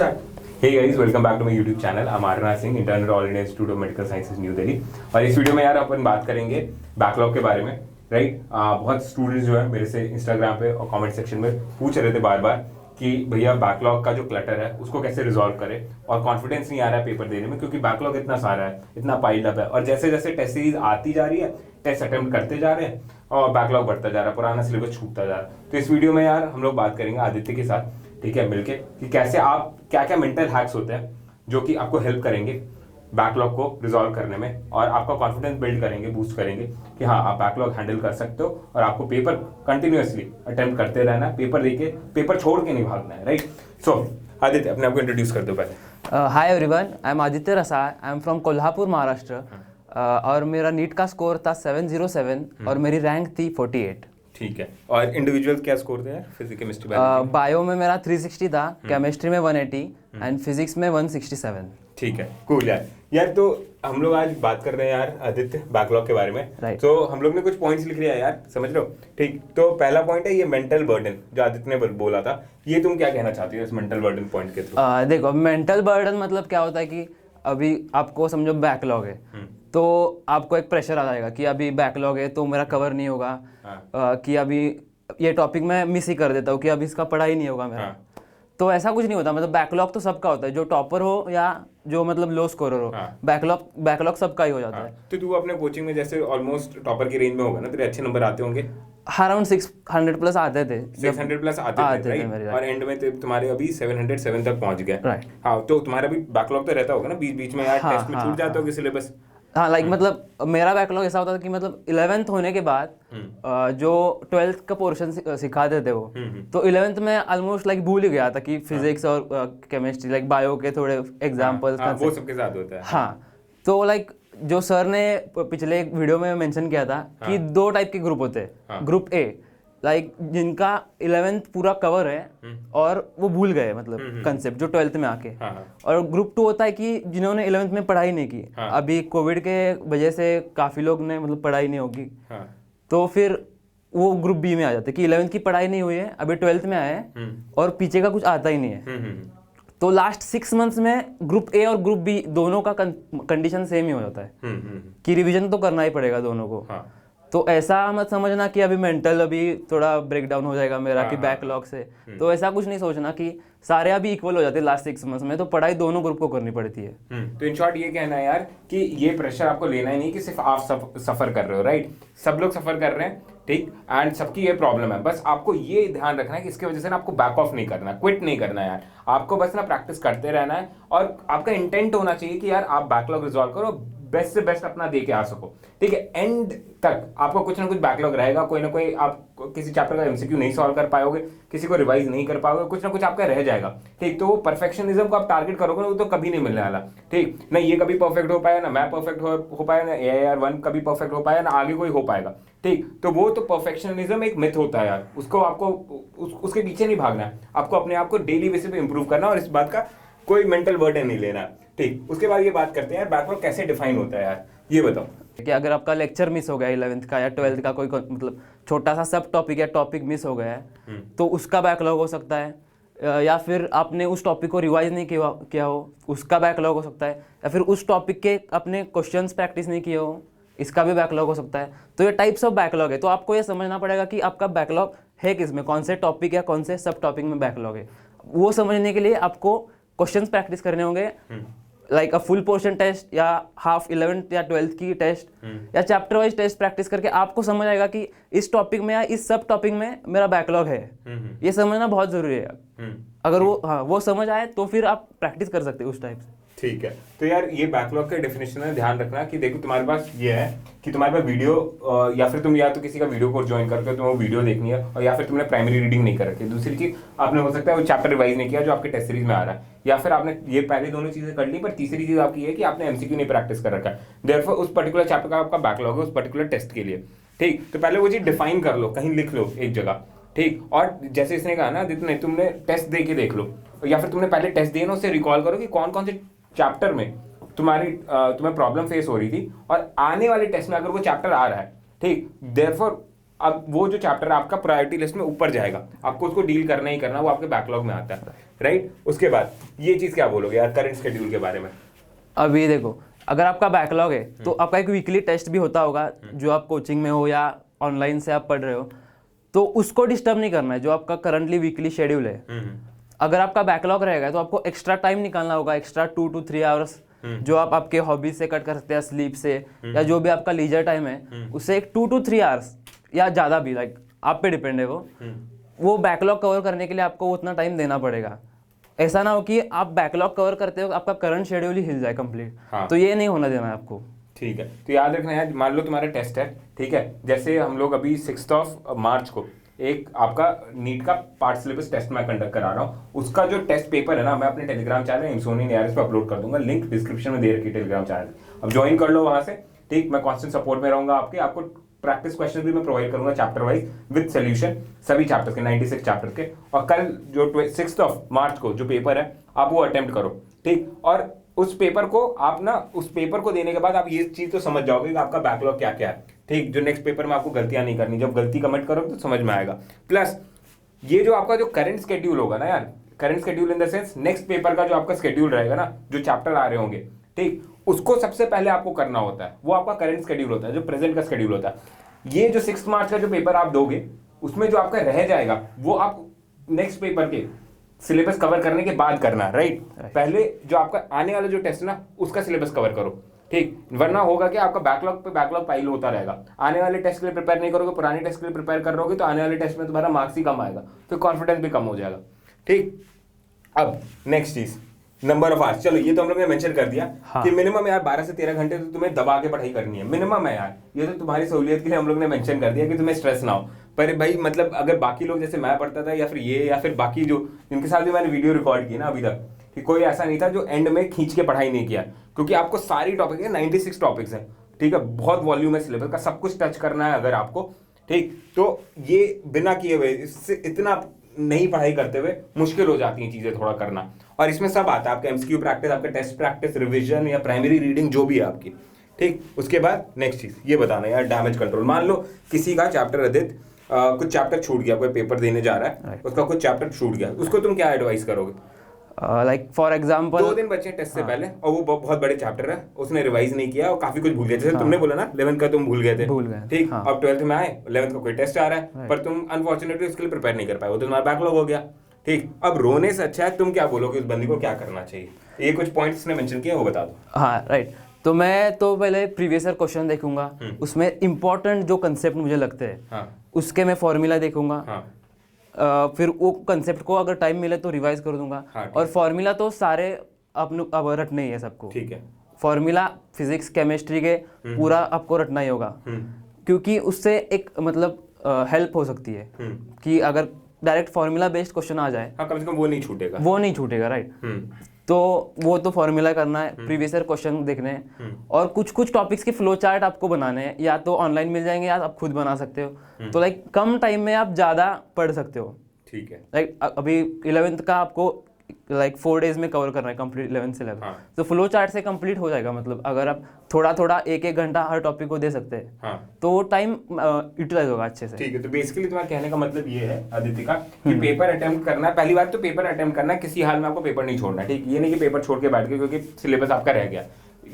Hey guys, welcome back to my YouTube channel. I'm Arna Singh, intern at All India Institute of Medical Sciences, New Delhi. और इस video में यार अपन बात करेंगे backlog के बारे में, राइट? बहुत स्टूडेंट्स जो है मेरे से इंस्टाग्राम पे और कमेंट सेक्शन में पूछ रहे थे बार बार कि भैया बैकलॉग का जो क्लटर है उसको कैसे रिजॉल्व करें, और कॉन्फिडेंस नहीं आ रहा है पेपर देने में क्योंकि बैकलॉग इतना सारा है, इतना पाइल्ड अप है, और जैसे जैसे टेस्ट सीरीज आती जा रही है, टेस्ट अटेम्प्ट करते जा रहे हैं और बैकलॉग बढ़ता जा रहा है, पुराना सिलेबस छूटता जा रहा है। तो इस वीडियो में यार हम लोग बात करेंगे आदित्य के साथ, ठीक है, मिलके, कि कैसे आप क्या क्या मेंटल हैक्स होते हैं जो कि आपको हेल्प करेंगे बैकलॉग को रिजॉल्व करने में, और आपका कॉन्फिडेंस बिल्ड करेंगे, बूस्ट करेंगे कि हाँ आप बैकलॉग हैंडल कर सकते हो और आपको पेपर कंटिन्यूअसली अटेम्प्ट करते रहना है, पेपर लेके, पेपर छोड़ के नहीं भागना है, राइट? सो आदित्य, अपने आप को इंट्रोड्यूस कर दो पहले। Hi everyone, I am Aditya Rasay, I am from Kolhapur, Maharashtra. और मेरा नीट का स्कोर था 707 और मेरी रैंक थी 48। ठीक है, और इंडिविजुअल क्या स्कोर थे यार फिजिक्स केमिस्ट्री बायो में मेरा 360 था, केमिस्ट्री में 180 एंड फिजिक्स में 167। ठीक है, कूल यार तो हम लोग आज बात कर रहे हैं यार आदित्य बैकलॉग के बारे में, Right. तो हम लोग ने कुछ पॉइंट्स लिख लिया यार, समझ लो, ठीक? तो पहला पॉइंट है ये मेंटल बर्डन जो आदित्य ने बोला था, ये तुम क्या कहना चाहती हो इस मेंटल बर्डन पॉइंट के थ्रू? देखो, मेंटल बर्डन मतलब क्या होता है कि अभी आपको समझो बैकलॉग है, तो आपको एक प्रेशर आ जाएगा कि अभी बैकलॉग है तो मेरा कवर नहीं होगा, कि अभी ये टॉपिक मैं मिस ही कर देता हूँ कि अभी इसका पढ़ाई नहीं होगा मेरा। तो ऐसा कुछ नहीं होता, मतलब बैकलॉग तो सबका होता है, जो टॉपर हो या जो मतलब लो स्कोरर हो, बैकलॉग सबका ही हो जाता है। तो तू अपने कोचिंग में जैसे ऑलमोस्ट टॉपर की रेंज में होगा ना, तेरे अच्छे नंबर आते होंगे? अराउंड 600 प्लस आते थे, 600 प्लस आते थे, right? और एंड में तुम्हारे अभी 707 तक पहुंच गए, राइट? हाँ, तो तुम्हारा भी बैकलॉग तो रहता होगा ना बीच बीच में यार, टेस्ट में छूट जाते होगे सिलेबस। हाँ, लाइक मतलब मेरा बैकलॉग ऐसा होता था कि मतलब 11th होने के बाद जो 12th का पोर्शन सिखाते थे वो, तो 11th में ऑलमोस्ट लाइक भूल ही गया था कि फिजिक्स और केमिस्ट्री, लाइक बायो के थोड़े एग्जांपल्स, वो सबके साथ होता है। हाँ, तो लाइक जो सर ने पिछले एक वीडियो में मेंशन किया था कि 2 टाइप के ग्रुप होते हैं। ग्रुप ए, लाइक जिनका 11th पूरा कवर है और वो भूल गए मतलब कंसेप्ट जो 12th में आके, और ग्रुप 2 होता है कि जिन्होंने 11th में पढ़ाई नहीं की, अभी कोविड के वजह से काफ़ी लोग ने मतलब पढ़ाई नहीं होगी, तो फिर वो ग्रुप बी में आ जाते हैं कि 11th की पढ़ाई नहीं हुई है, अभी 12th में आए हैं और पीछे का कुछ आता ही नहीं है। तो लास्ट 6 मंथ्स में ग्रुप ए और ग्रुप बी दोनों का कंडीशन सेम ही हो जाता है कि रिवीजन तो करना ही पड़ेगा दोनों को। तो ऐसा मत समझना कि अभी मेंटल अभी थोड़ा ब्रेकडाउन हो जाएगा मेरा कि बैकलॉग से, तो ऐसा कुछ नहीं सोचना कि सारे अभी इक्वल हो जाते हैं लास्ट 6 मंथ्स में, तो पढ़ाई दोनों ग्रुप को करनी पड़ती है। तो इन शॉर्ट ये कहना है यार कि ये प्रेशर आपको लेना ही नहीं कि सिर्फ आप सफर कर रहे हो, राइट? सब लोग सफर कर रहे हैं, ठीक, एंड सबकी ये प्रॉब्लम है, बस आपको ये ध्यान रखना है कि इसकी वजह से ना आपको बैक ऑफ नहीं करना, क्विट नहीं करना यार, आपको बस ना प्रैक्टिस करते रहना है, और आपका इंटेंट होना चाहिए कि यार आप बैकलॉग रिजॉल्व करो, बेस्ट से बेस्ट अपना दे के आ सको, ठीक है? एंड तक आपको कुछ ना कुछ बैकलॉग रहेगा, कोई ना कोई आप किसी चैप्टर का एमसीक्यू नहीं सॉल्व कर पाओगे, किसी को रिवाइज नहीं कर पाओगे, कुछ ना कुछ आपका रह जाएगा, ठीक? तो वो परफेक्शनिज्म को आप टारगेट करोगे ना, वो तो कभी नहीं मिलने वाला, ठीक? ना ये कभी परफेक्ट हो पाया, ना मैं परफेक्ट हो पाया, ना AIR1 कभी परफेक्ट हो पाया, ना आगे कोई हो पाएगा, ठीक? तो वो तो परफेक्शनिज्म एक मिथ होता है यार, उसको आपको उसके पीछे नहीं भागना है, आपको अपने आप को डेली बेसिस पे इंप्रूव करना, और इस बात का कोई मेंटल बर्डन नहीं लेना, ठीक? उसके बाद ये बात करते हैं यार बैकलॉग कैसे डिफाइन होता है यार, ये बताओ। कि अगर आपका लेक्चर मिस हो गया 11th का या 12th का, कोई मतलब छोटा सा सब टॉपिक या टॉपिक मिस हो गया है, तो उसका बैकलॉग हो सकता है, या फिर आपने उस टॉपिक को रिवाइज नहीं किया हो, उसका बैकलॉग हो सकता है, या फिर उस टॉपिक के अपने क्वेश्चंस प्रैक्टिस नहीं किए हो, इसका भी बैकलॉग हो सकता है। तो ये टाइप्स ऑफ बैकलॉग है, तो आपको ये समझना पड़ेगा कि आपका बैकलॉग है किसमें, कौन से टॉपिक या कौन से सब टॉपिक में बैकलॉग है। वो समझने के लिए आपको क्वेश्चंस प्रैक्टिस करने होंगे, like a full portion test या हाफ 11th या 12th की टेस्ट या चैप्टर वाइज टेस्ट प्रैक्टिस करके आपको समझ आएगा कि इस टॉपिक में या इस सब टॉपिक में मेरा बैकलॉग है। ये समझना बहुत जरूरी है। अगर वो समझ आए तो फिर आप प्रैक्टिस कर सकते हो उस टाइप से। ठीक है, तो यार ये बैकलॉग का डेफिनेशन है, ध्यान रखना कि देखो तुम्हारे पास ये है कि तुम्हारे पास वीडियो, या फिर तुम या तो किसी का वीडियो कोर्स ज्वाइन करके तुम्हें वो वीडियो देखनी है, और या फिर तुमने प्राइमरी रीडिंग नहीं कर रखी है। दूसरी चीज, आपने हो सकता है वो चैप्टर रिवाइज नहीं किया जो आपके टेस्ट सीरीज में आ रहा है, या फिर आपने ये पहले दोनों चीजें कर ली, पर तीसरी चीज आपकी है कि आपने एमसीक्यू नहीं प्रैक्टिस कर रखा है, देयरफॉर उस पर्टिकुलर चैप्टर का आपका बैकलॉग है उस पर्टिकुलर टेस्ट के लिए, ठीक? तो पहले वो चीज डिफाइन कर लो, कहीं लिख लो एक जगह, ठीक? और जैसे इसने कहा ना, जितने तुमने टेस्ट दे के देख लो, या फिर तुमने पहले टेस्ट दिए ना, उससे रिकॉल करो कि कौन कौन से चैप्टर में तुम्हें प्रॉब्लम फेस हो रही थी, और आने वाले टेस्ट में अगर वो चैप्टर आ रहा है, ठीक, देयरफॉर अब वो जो चैप्टर है आपका प्रायोरिटी लिस्ट में ऊपर जाएगा, आपको उसको डील करना ही करना, वो आपके बैकलॉग में आता है, राइट। उसके बाद ये चीज़ क्या बोलोगे यार करंट शेड्यूल के बारे में? अभी देखो, अगर आपका बैकलॉग है तो आपका एक वीकली टेस्ट भी होता होगा, जो आप कोचिंग में हो या ऑनलाइन से आप पढ़ रहे हो, तो उसको डिस्टर्ब नहीं करना है, जो आपका करंटली वीकली शेड्यूल है। अगर आपका बैकलॉग रहेगा तो आपको एक्स्ट्रा टाइम निकालना होगा, एक्स्ट्रा 2 to 3 आवर्स, जो आप आपके हॉबीज से कट कर सकते हैं, स्लीप से या जो भी आपका लीजर टाइम है उससे एक 2 to 3 आवर्स या ज़्यादा भी, लाइक आप पे डिपेंड है वो बैकलॉग कवर करने के लिए आपको उतना टाइम देना पड़ेगा। ऐसा ना हो कि आप बैकलॉग कवर करते हो आपका करंट शेड्यूल ही हिल जाए कंप्लीट। हाँ। तो ये नहीं होना देना है आपको। ठीक है, तो याद रखना है, मान लो तुम्हारा टेस्ट है, ठीक है, जैसे हम लोग अभी 6 मार्च को एक आपका नीट का पार्ट सिलेबस टेस्ट मैं कंडक्ट करा रहा हूँ, उसका जो टेस्ट पेपर है ना, मैं अपने टेलीग्राम चैनल इमसोनी नियारिस पे अपलोड कर दूंगा, लिंक डिस्क्रिप्शन में दे रखी टेलीग्राम चैनल, अब ज्वाइन कर लो वहां से, ठीक। मैं कांस्टेंट सपोर्ट में रहूंगा आपको प्रैक्टिस क्वेश्चन भी मैं प्रोवाइड करूंगा चैप्टर वाइज विद सोल्यूशन, सभी चैप्टर्स के 96 चैप्टर के। और कल जो 6 मार्च को जो पेपर है आप वो अटेम्प्ट करो, ठीक। और उस पेपर को आप ना, उस पेपर को देने के बाद आप ये चीज तो समझ जाओगे कि आपका बैकलॉग क्या क्या है, ठीक। जो नेक्स्ट पेपर में आपको गलतियां नहीं करनी, जब गलती कमिट करोगे तो समझ में आएगा। प्लस ये जो आपका जो करंट स्केड्यूल होगा ना यार, current schedule in the sense next paper का जो आपका स्केड्यूल रहेगा ना, जो चैप्टर आ रहे होंगे, ठीक, उसको सबसे पहले आपको करना होता है, वो आपका करंट स्केड्यूल होता है, जो प्रेजेंट का स्केड्यूल होता है। ये जो 6 मार्च का जो पेपर आप दोगे उसमें जो आपका रह जाएगा वो आप नेक्स्ट पेपर के सिलेबस कवर करने के बाद करना, राइट। पहले जो आपका आने वाला जो टेस्ट ना उसका सिलेबस कवर करो, ठीक। वरना होगा कि आपका बैकलॉग पे बैकलॉग पाइल होता रहेगा, आने वाले टेस्ट के लिए प्रिपेयर नहीं करोगे, पुराने टेस्ट के लिए प्रिपेयर कर रहोगे तो आने वाले टेस्ट में तुम्हारा मार्क्स ही कम आएगा, तो कॉन्फिडेंस भी कम हो जाएगा, ठीक। अब नेक्स्ट चीज, नंबर ऑफ आवर्स। चलो ये तो हम लोग ने मेंशन कर दिया कि मिनिमम यार 12 से 13 घंटे तो तुम्हें दबा के पढ़ाई करनी है, मिनिमम है यार, ये तो तुम्हारी सहूलियत के लिए हम लोग ने मेंशन कर दिया कि तुम्हें स्ट्रेस ना हो। पर भाई मतलब अगर बाकी लोग जैसे मैं पढ़ता था या फिर ये या फिर बाकी जो जिनके साथ भी मैंने वीडियो रिकॉर्ड की ना अभी तक, कि कोई ऐसा नहीं था जो एंड में खींच के पढ़ाई नहीं किया, क्योंकि आपको सारी टॉपिक है, 96 टॉपिक्स है, ठीक है, बहुत वॉल्यूम है सिलेबस का, सब कुछ टच करना है अगर आपको, ठीक। तो ये बिना किए हुए इससे इतना नहीं पढ़ाई करते हुए मुश्किल हो जाती हैं चीजें थोड़ा करना, और इसमें सब आता है, आपका एमसीक्यू प्रैक्टिस, आपका टेस्ट प्रैक्टिस, रिवीजन या प्राइमरी रीडिंग जो भी है आपकी, ठीक। उसके बाद नेक्स्ट चीज ये बताना यार, डैमेज कंट्रोल। मान लो किसी का चैप्टर आदित्य कुछ चैप्टर छूट गया, कोई पेपर देने जा रहा है, उसका कुछ चैप्टर छूट गया, उसको तुम क्या एडवाइस करोगे? लाइक फॉर एग्जाम्पल 2 दिन बचे टेस्ट से पहले और वो बहुत बड़े चैप्टर है, उसने रिवाइज नहीं किया और काफी कुछ भूल गया, जैसे तुमने बोला ना 11th का तुम भूल गए थे, ठीक। अब 12th में आए, 11th का कोई टेस्ट आ रहा है पर तुम अनफॉर्चुनेटली उसके लिए प्रिपेयर नहीं कर पाए, वो तो तुम्हारा बैकलॉग हो गया, ठीक। अब रोने से अच्छा है तुम क्या बोलोगे उस बंदी को क्या करना चाहिए? ये कुछ पॉइंट्स ने मेंशन किए वो बता दो। हाँ राइट, तो मैं तो पहले प्रीवियस ईयर क्वेश्चन देखूंगा, उसमें इंपॉर्टेंट जो कंसेप्ट मुझे लगते हैं उसके मैं फॉर्मूला देखूंगा, फिर वो कंसेप्ट को अगर टाइम मिले तो रिवाइज कर दूंगा, और फॉर्मूला तो सारे अब रटने ही है सबको, ठीक है। फॉर्मूला फिजिक्स केमिस्ट्री के पूरा आपको रटना ही होगा, क्योंकि उससे एक मतलब हेल्प हो सकती है कि अगर डायरेक्ट फॉर्मूला बेस्ड क्वेश्चन आ जाए, कम से कम वो नहीं छूटेगा, राइट। तो वो तो फॉर्मूला करना है, प्रीवियस ईयर क्वेश्चन देखने हैं, और कुछ कुछ टॉपिक्स के फ्लो चार्ट आपको बनाने हैं, या तो ऑनलाइन मिल जाएंगे या आप खुद बना सकते हो, तो लाइक कम टाइम में आप ज़्यादा पढ़ सकते हो, ठीक है। लाइक अभी 11th का आपको लाइक 4 days में कवर करना है कंप्लीट 11th से 11th, तो फ्लो चार्ट से कंप्लीट हो जाएगा। मतलब अगर आप थोड़ा थोड़ा 1-1 घंटा हर टॉपिक को दे सकते हैं तो वो टाइम यूटिलाइज होगा अच्छे से, ठीक है। तो बेसिकली तुम्हारा कहने का मतलब ये है आदित्य का कि पेपर अटेम्प्ट करना है, पहली बार तो पेपर अटेम्प्ट करना है, किसी हाल में आपको पेपर नहीं छोड़ना, ठीक। ये नहीं कि पेपर छोड़ के बैठ गए क्योंकि सिलेबस आपका रह गया,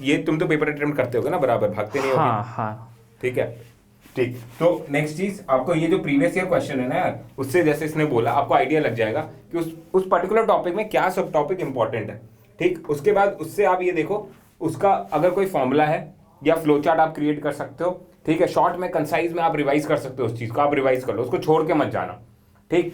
ये तुम तो पेपर अटेम्प्ट करते होगे ना बराबर, भागते नहीं होगे, ठीक है, ठीक। तो नेक्स्ट चीज, आपको ये जो प्रीवियस ईयर क्वेश्चन है ना यार, उससे जैसे इसने बोला आपको आइडिया लग जाएगा कि उस पर्टिकुलर टॉपिक में क्या सब टॉपिक इंपॉर्टेंट है, ठीक। उसके बाद उससे आप ये देखो उसका अगर कोई फॉर्मूला है या फ्लो चार्ट आप क्रिएट कर सकते हो, ठीक है। शॉर्ट में कंसाइज में आप रिवाइज कर सकते हो, उस चीज को आप रिवाइज कर लो, उसको छोड़ के मत जाना, ठीक।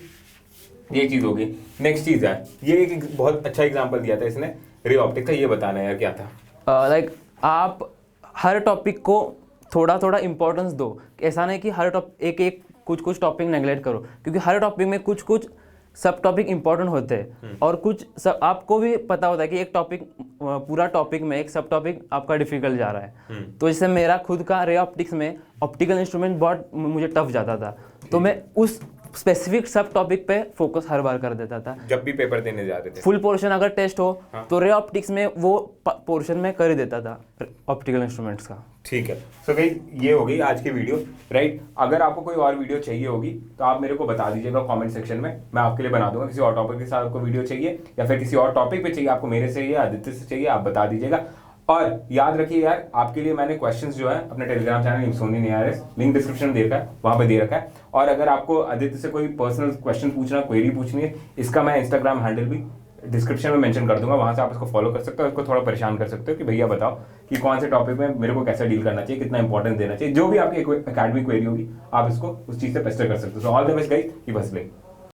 ये चीज होगी। नेक्स्ट चीज है, ये एक बहुत अच्छा एग्जाम्पल दिया था इसने रे ऑप्टिक्स का, ये बताना है यार क्या था। लाइक आप हर टॉपिक को थोड़ा थोड़ा इंपॉर्टेंस दो, ऐसा नहीं कि हर एक कुछ टॉपिक नेगलेक्ट करो, क्योंकि हर टॉपिक में कुछ सब टॉपिक इंपॉर्टेंट होते हैं, और कुछ सब आपको भी पता होता है कि एक टॉपिक पूरा टॉपिक में एक सब टॉपिक आपका डिफिकल्ट जा रहा है। तो जैसे मेरा खुद का रे ऑप्टिक्स में ऑप्टिकल इंस्ट्रूमेंट बहुत मुझे टफ जाता था, तो मैं उस स्पेसिफिक सब टॉपिक पे फोकस हर बार कर देता था। जब भी पेपर देने जाते थे फुल पोर्शन अगर टेस्ट हो तो रे ऑप्टिक्स में वो पोर्शन में कर ही देता था ऑप्टिकल इंस्ट्रूमेंट्स का। ठीक है। सो गाइस ये हो गई आज की वीडियो, राइट। अगर आपको कोई और वीडियो चाहिए होगी तो आप मेरे को बता दीजिएगा कमेंट सेक्शन में, मैं आपके लिए बना दूंगा। किसी और टॉपिक के साथ आपको वीडियो चाहिए या फिर किसी और टॉपिक पे चाहिए, आपको मेरे से या आदित्य से चाहिए, आप बता दीजिएगा। और याद रखिए यार, आपके लिए मैंने क्वेश्चंस जो है अपने टेलीग्राम चैनल सोनी नियारेस, लिंक डिस्क्रिप्शन में दे रखा है, वहां पे दे रखा है। और अगर आपको आदित्य से कोई पर्सनल क्वेश्चन पूछना, क्वेरी पूछनी है, इसका मैं इंस्टाग्राम हैंडल भी डिस्क्रिप्शन में मेंशन कर दूंगा, वहां से आप इसको फॉलो कर सकते हो, इसको थोड़ा परेशान कर सकते हो कि भैया बताओ कि कौन से टॉपिक में मेरे को कैसे डील करना चाहिए, कितना इंपॉर्टेंस देना चाहिए। जो भी आपकी एकेडमिक क्वेरी होगी आप इसको उस चीज से पेस्टर कर सकते हो। So all the best guys, keep hustling.